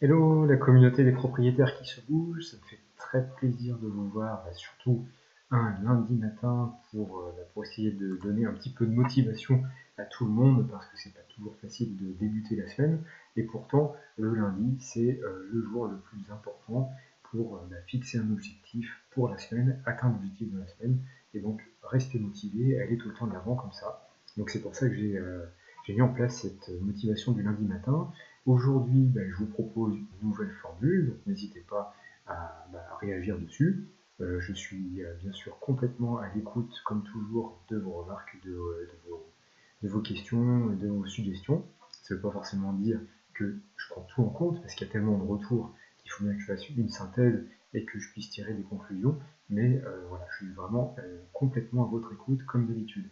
Hello, la communauté des propriétaires qui se bougent, ça me fait très plaisir de vous voir, surtout un lundi matin pour essayer de donner un petit peu de motivation à tout le monde, parce que c'est pas toujours facile de débuter la semaine, et pourtant le lundi c'est le jour le plus important pour fixer un objectif pour la semaine, atteindre l'objectif de la semaine, et donc rester motivé, aller tout le temps de l'avant comme ça. Donc c'est pour ça que j'ai mis en place cette motivation du lundi matin. Aujourd'hui, je vous propose une nouvelle formule, donc n'hésitez pas à réagir dessus. Je suis bien sûr complètement à l'écoute, comme toujours, de vos remarques, de vos questions, de vos suggestions. Ça ne veut pas forcément dire que je prends tout en compte, parce qu'il y a tellement de retours qu'il faut bien que je fasse une synthèse et que je puisse tirer des conclusions, mais voilà, je suis vraiment complètement à votre écoute, comme d'habitude.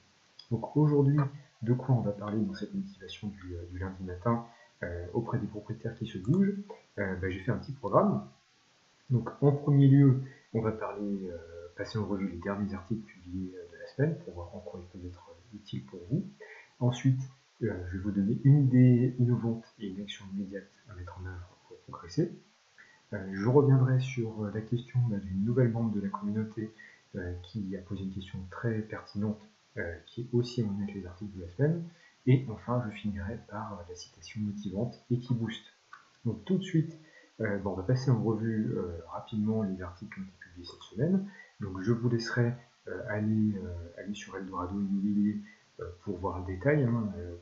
Donc aujourd'hui, de quoi on va parler dans cette motivation du lundi matin auprès des propriétaires qui se bougent? J'ai fait un petit programme. Donc en premier lieu, on va passer en revue les derniers articles publiés de la semaine pour voir en quoi ils peuvent être utiles pour vous. Ensuite, je vais vous donner une idée innovante et une action immédiate à mettre en œuvre pour progresser. Je reviendrai sur la question d'une nouvelle membre de la communauté qui a posé une question très pertinente qui est aussi en lien avec les articles de la semaine. Et enfin, je finirai par la citation motivante et qui booste. Donc tout de suite, on va passer en revue rapidement les articles qui ont été publiés cette semaine. Donc je vous laisserai aller sur Eldorado Immobilier pour voir le détail,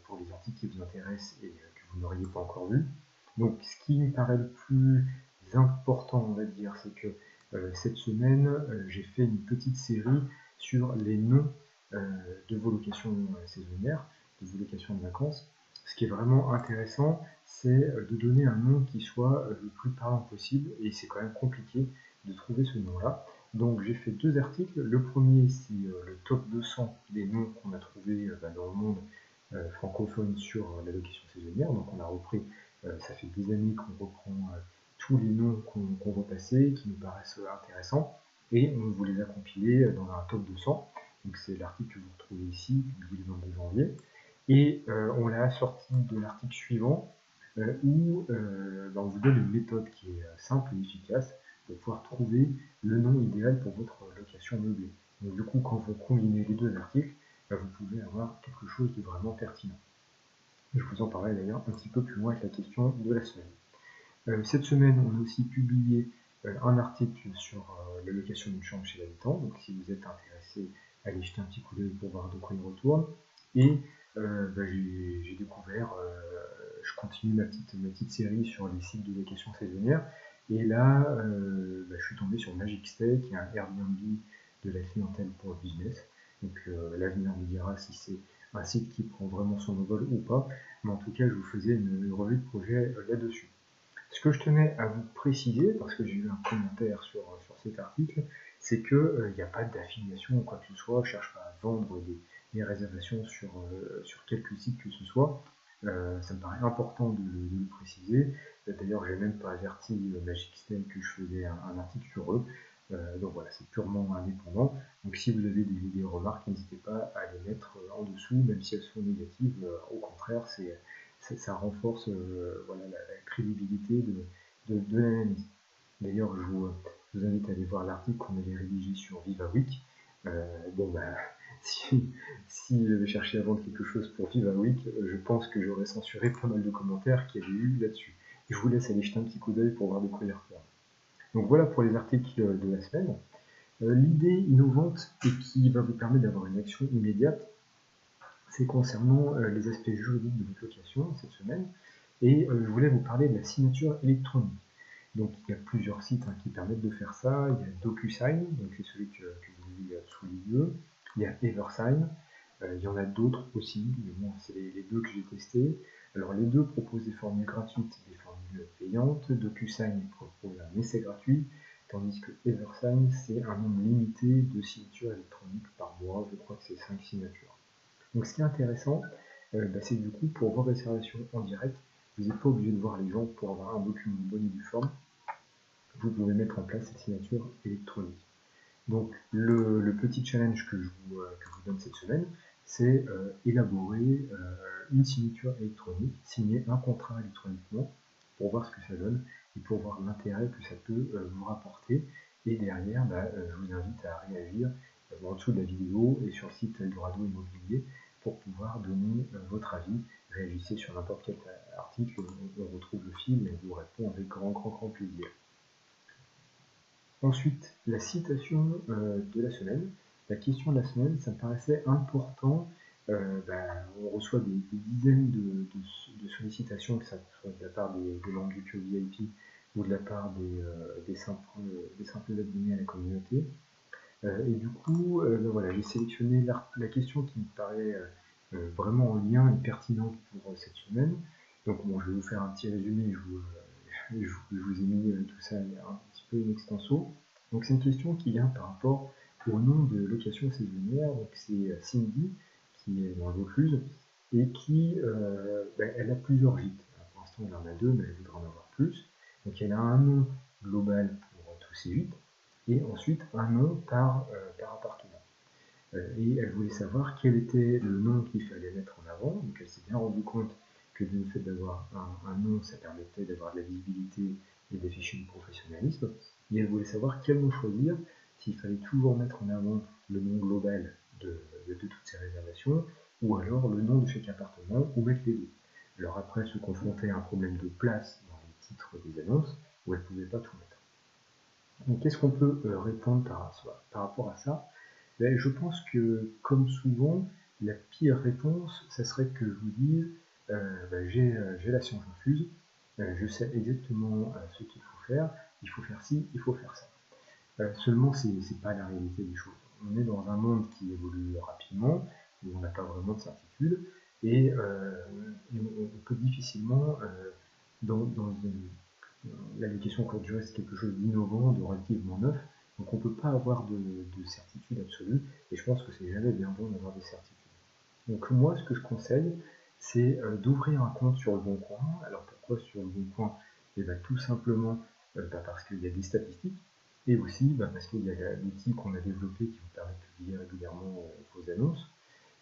pour les articles qui vous intéressent et que vous n'auriez pas encore vus. Donc ce qui me paraît le plus important, on va dire, c'est que cette semaine, j'ai fait une petite série sur les noms de vos locations saisonnières, de vos locations de vacances. Ce qui est vraiment intéressant, c'est de donner un nom qui soit le plus parlant possible, et c'est quand même compliqué de trouver ce nom-là. Donc j'ai fait deux articles. Le premier, c'est le top 200 des noms qu'on a trouvés dans le monde francophone sur la location saisonnière. Donc on a repris, ça fait des années qu'on reprend tous les noms qu'on voit passer, qui nous paraissent intéressants, et on vous les a compilés dans un top 200. Donc c'est l'article que vous retrouvez ici, publié le 22 janvier. Et on l'a assorti de l'article suivant, où on vous donne une méthode qui est simple et efficace pour pouvoir trouver le nom idéal pour votre location meublée. Donc du coup, quand vous combinez les deux articles, vous pouvez avoir quelque chose de vraiment pertinent. Je vous en parlerai d'ailleurs un petit peu plus loin avec la question de la semaine. Cette semaine, on a aussi publié un article sur la location d'une chambre chez l'habitant. Donc si vous êtes intéressé, allez jeter un petit coup d'œil pour voir de quoi il retourne. Et j'ai découvert, je continue ma petite série sur les sites de location saisonnière. Et là, je suis tombé sur Magic Stay, qui est un Airbnb de la clientèle pour le business. Donc l'avenir me dira si c'est un site qui prend vraiment son envol ou pas. Mais en tout cas, je vous faisais une revue de projet là-dessus. Ce que je tenais à vous préciser, parce que j'ai eu un commentaire sur cet article, c'est qu'il n'y a pas d'affiliation ou quoi que ce soit, je ne cherche pas à vendre des réservations sur quelques sites que ce soit. Ça me paraît important de le préciser. D'ailleurs, j'ai même pas averti Magic Stay que je faisais un article sur eux. Donc voilà, c'est purement indépendant. Donc si vous avez des remarques, n'hésitez pas à les mettre en dessous, même si elles sont négatives. Au contraire, ça renforce la crédibilité de l'analyse. D'ailleurs, je vous invite à aller voir l'article qu'on avait rédigé sur VivaWeek. Si, si j'avais cherché à vendre quelque chose pour VivaWeek, je pense que j'aurais censuré pas mal de commentaires qu'il y avait eu là-dessus. Je vous laisse aller jeter un petit coup d'œil pour voir de quoi il retourne. Donc voilà pour les articles de la semaine. L'idée innovante et qui va vous permettre d'avoir une action immédiate, c'est concernant les aspects juridiques de votre location cette semaine. Et je voulais vous parler de la signature électronique. Donc il y a plusieurs sites qui permettent de faire ça. Il y a DocuSign, donc c'est celui que vous avez sous les yeux. Il y a Eversign. Il y en a d'autres aussi, mais bon, c'est les deux que j'ai testés. Alors les deux proposent des formules gratuites et des formules payantes. DocuSign propose un essai gratuit, tandis que Eversign, c'est un nombre limité de signatures électroniques par mois. Je crois que c'est 5 signatures. Donc ce qui est intéressant, c'est que du coup, pour vos réservations en direct, vous n'êtes pas obligé de voir les gens pour avoir un document de bonne et due forme. Vous pouvez mettre en place cette signature électronique. Donc le petit challenge que je vous donne cette semaine, c'est élaborer une signature électronique, signer un contrat électroniquement pour voir ce que ça donne et pour voir l'intérêt que ça peut vous rapporter. Et derrière, je vous invite à réagir en dessous de la vidéo et sur le site Eldorado Immobilier pour pouvoir donner votre avis. Réagissez sur n'importe quel article, on retrouve le fil et on vous répond avec grand plaisir. Ensuite, la citation de la semaine. La question de la semaine, ça me paraissait important. On reçoit des dizaines de sollicitations, que ça soit de la part des membres du club VIP ou de la part des simples abonnés à la communauté. Et du coup, voilà, j'ai sélectionné la question qui me paraît vraiment en lien et pertinente pour cette semaine. Donc bon, je vais vous faire un petit résumé, je vous ai mis tout ça un petit peu in extenso. Donc c'est une question qui vient par rapport au nom de location saisonnière. Donc c'est Cindy qui est dans le Vaucluse et qui elle a plusieurs gîtes. Alors, pour l'instant elle en a 2, mais elle voudrait en avoir plus. Donc elle a un nom global pour tous ses gîtes et ensuite un nom par appartement. Et elle voulait savoir quel était le nom qu'il fallait mettre en avant. Donc elle s'est bien rendue compte que le fait d'avoir un nom, ça permettait d'avoir de la visibilité et d'afficher du professionnalisme. Et elle voulait savoir quel nom choisir, s'il fallait toujours mettre en avant le nom global de toutes ces réservations, ou alors le nom de chaque appartement, ou mettre les deux. Alors après, se confronter à un problème de place dans les titres des annonces, où elle ne pouvait pas tout mettre. Donc qu'est-ce qu'on peut répondre par rapport à ça? Je pense que, comme souvent, la pire réponse, ça serait que je vous dise j'ai la science infuse, je sais exactement ce qu'il faut faire, il faut faire ci, il faut faire ça. Seulement, c'est pas la réalité des choses. On est dans un monde qui évolue rapidement, où on n'a pas vraiment de certitude, et on peut difficilement, dans l'allocation courte durée, c'est quelque chose d'innovant, de relativement neuf, donc on ne peut pas avoir de certitude absolue, et je pense que c'est jamais bien bon d'avoir des certitudes. Donc moi, ce que je conseille, c'est d'ouvrir un compte sur Le Bon Coin. Alors pourquoi sur Le Bon Coin? Tout simplement parce qu'il y a des statistiques, et aussi parce qu'il y a l'outil qu'on a développé qui vous permet de publier régulièrement vos annonces.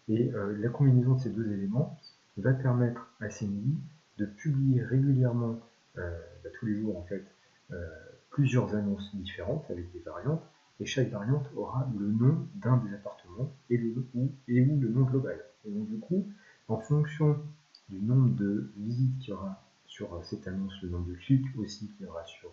Et la combinaison de ces deux éléments va permettre à Cindy de publier régulièrement, tous les jours en fait, plusieurs annonces différentes avec des variantes, et chaque variante aura le nom d'un des appartements et ou le nom global. Et donc du coup, en fonction du nombre de visites qu'il y aura sur cette annonce, le nombre de clics aussi qu'il y aura sur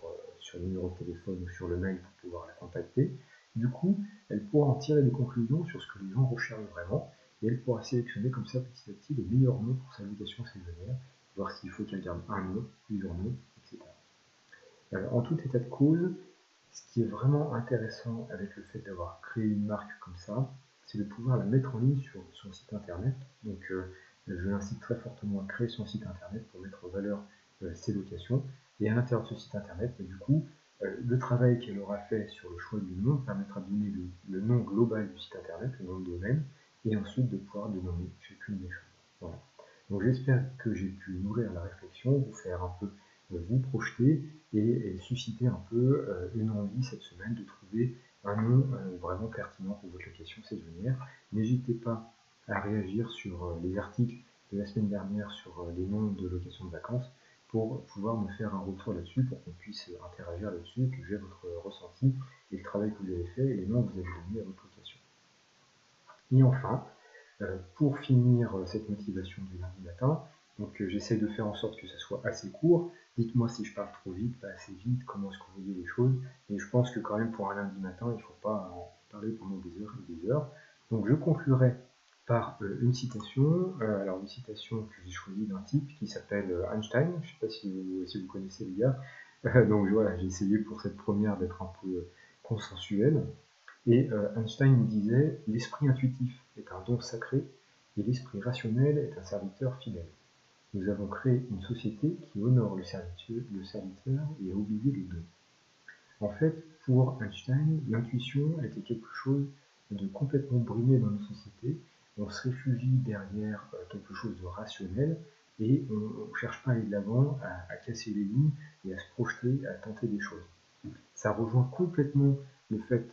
le numéro de téléphone ou sur le mail pour pouvoir la contacter, du coup, elle pourra en tirer des conclusions sur ce que les gens recherchent vraiment, et elle pourra sélectionner comme ça petit à petit le meilleur nom pour sa location saisonnière, voir s'il faut qu'elle garde un nom, plusieurs noms, etc. En tout état de cause, ce qui est vraiment intéressant avec le fait d'avoir créé une marque comme ça, c'est de pouvoir la mettre en ligne sur son site internet. Donc je l'incite très fortement à créer son site internet pour mettre en valeur ses locations. Et à l'intérieur de ce site internet, du coup, le travail qu'elle aura fait sur le choix du nom permettra de donner le nom global du site internet, le nom de domaine, et ensuite de pouvoir dénommer chacune des choses. Voilà. Donc j'espère que j'ai pu nourrir la réflexion, vous faire un peu vous projeter et susciter un peu une envie cette semaine de trouver un nom vraiment pertinent pour votre location saisonnière. N'hésitez pas à réagir sur les articles de la semaine dernière sur les noms de location de vacances pour pouvoir me faire un retour là-dessus, pour qu'on puisse interagir là-dessus, que j'ai votre ressenti et le travail que vous avez fait et les noms que vous avez donnés à votre location. Et enfin, pour finir cette motivation du lundi matin, donc j'essaie de faire en sorte que ça soit assez court. Dites-moi si je parle trop vite, pas assez vite, comment est-ce que vous voyez les choses. Et je pense que quand même pour un lundi matin, il ne faut pas en parler pendant des heures et des heures. Donc je conclurai par une citation. Alors une citation que j'ai choisie d'un type qui s'appelle Einstein. Je ne sais pas si vous connaissez les gars. Donc voilà, j'ai essayé pour cette première d'être un peu consensuel. Et Einstein disait « L'esprit intuitif est un don sacré et l'esprit rationnel est un serviteur fidèle. Nous avons créé une société qui honore le serviteur et a oublié le don. » En fait, pour Einstein, l'intuition était quelque chose de complètement brimé dans nos sociétés. On se réfugie derrière quelque chose de rationnel et on ne cherche pas à aller de l'avant, à casser les lignes et à se projeter, à tenter des choses. Ça rejoint complètement le fait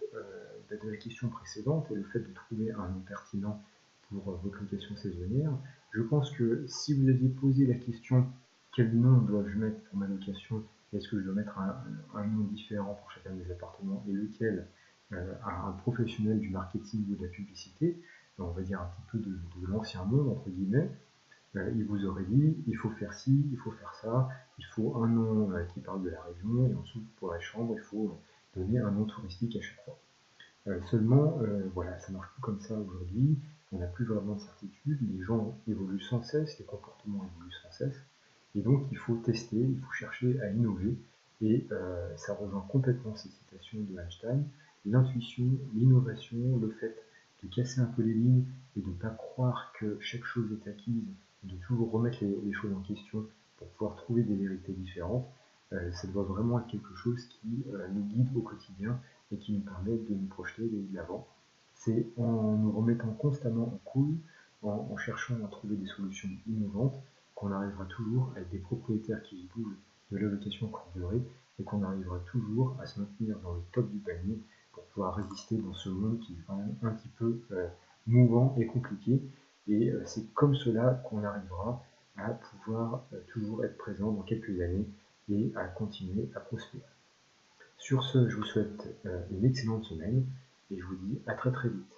de la question précédente et le fait de trouver un nom pertinent pour votre location saisonnière. Je pense que si vous aviez posé la question quel nom dois-je mettre pour ma location? Est-ce que je dois mettre un nom différent pour chacun des appartements et lequel à un professionnel du marketing ou de la publicité, on va dire un petit peu de l'ancien monde, entre guillemets, il vous aurait dit, il faut faire ci, il faut faire ça, il faut un nom qui parle de la région, et ensuite pour la chambre, il faut donner un nom touristique à chaque fois. Seulement, voilà, ça marche plus comme ça aujourd'hui, on n'a plus vraiment de certitude, les gens évoluent sans cesse, les comportements évoluent sans cesse, et donc il faut tester, il faut chercher à innover, et ça rejoint complètement ces citations de Einstein, l'intuition, l'innovation, le fait de casser un peu les lignes et de ne pas croire que chaque chose est acquise, de toujours remettre les choses en question pour pouvoir trouver des vérités différentes, ça doit vraiment être quelque chose qui nous guide au quotidien et qui nous permet de nous projeter de l'avant. C'est en nous remettant constamment en cause, en cherchant à trouver des solutions innovantes, qu'on arrivera toujours à être des propriétaires qui se bougent de l'allocation courte durée et qu'on arrivera toujours à se maintenir dans le top du panier pour pouvoir résister dans ce monde qui est quand même un petit peu mouvant et compliqué. Et c'est comme cela qu'on arrivera à pouvoir toujours être présent dans quelques années et à continuer à prospérer. Sur ce, je vous souhaite une excellente semaine et je vous dis à très très vite.